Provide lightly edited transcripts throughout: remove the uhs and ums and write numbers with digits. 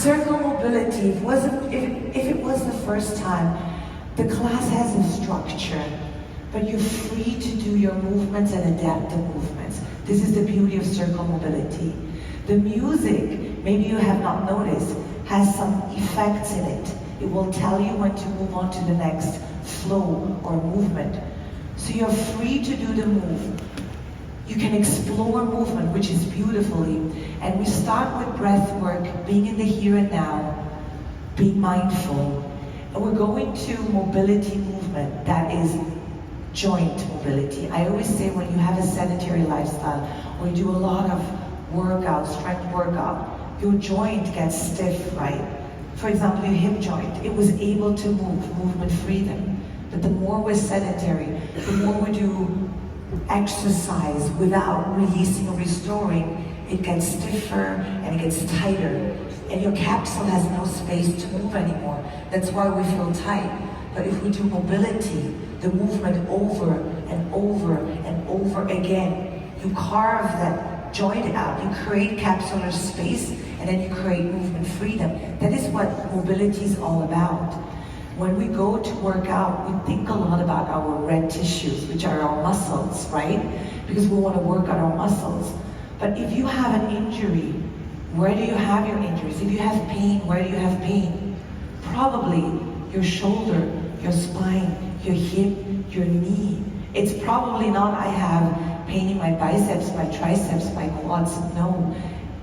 Circle mobility, if it was the first time, the class has a structure, but you're free to do your movements and adapt the movements. This is the beauty of circle mobility. The music, maybe you have not noticed, has some effects in it. It will tell you when to move on to the next flow or movement. So you're free to do the move. You can explore movement, which is beautifully. And we start with breath work, being in the here and now, being mindful. And we're going to mobility movement, that is joint mobility. I always say when you have a sedentary lifestyle, or you do a lot of workout, strength workout, your joint gets stiff, right? For example, your hip joint, it was able to move, movement freedom. But the more we're sedentary, the more we do exercise without releasing or restoring, it gets stiffer and it gets tighter. And your capsule has no space to move anymore. That's why we feel tight. But if we do mobility, the movement over and over and over again, you carve that joint out, you create capsular space, and then you create movement freedom. That is what mobility is all about. When we go to work out, we think a lot about our red tissues, which are our muscles, right? Because we want to work on our muscles. But if you have an injury, where do you have your injuries? If you have pain, where do you have pain? Probably your shoulder, your spine, your hip, your knee. It's probably not I have pain in my biceps, my triceps, my quads. No,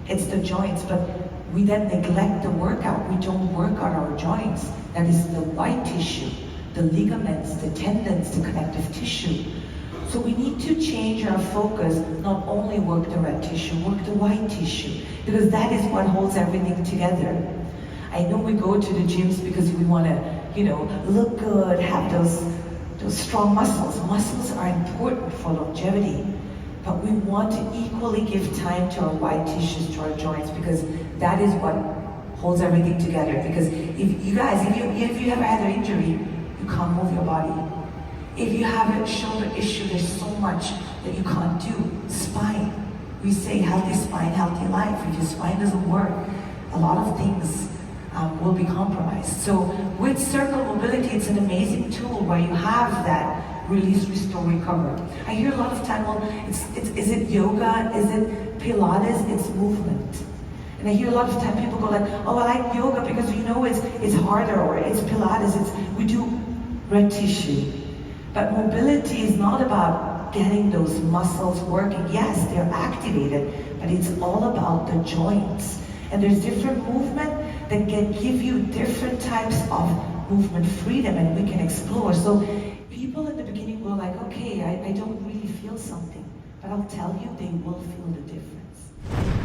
it's the joints. But we then neglect the workout. We don't work on our joints. That is the white tissue, the ligaments, the tendons, the connective tissue. So we need to change our focus, not only work the red tissue, work the white tissue, because that is what holds everything together. I know we go to the gyms because we want to, look good, have those strong muscles. Muscles are important for longevity, but we want to equally give time to our white tissues, to our joints, because that is what holds everything together. Because if you have either injury, you can't move your body. If you have a shoulder issue, there's so much that you can't do. Spine. We say healthy spine, healthy life. If your spine doesn't work, a lot of things will be compromised. So with Circle Mobility, it's an amazing tool where you have that release, restore, recover. I hear a lot of time, well, is it yoga? Is it Pilates? It's movement. And I hear a lot of time people go like, oh, I like yoga because it's harder, or it's Pilates, we do red tissue. But mobility is not about getting those muscles working. Yes, they're activated, but it's all about the joints. And there's different movement that can give you different types of movement freedom, and we can explore. So people in the beginning were like, okay, I don't really feel something, but I'll tell you, they will feel the difference.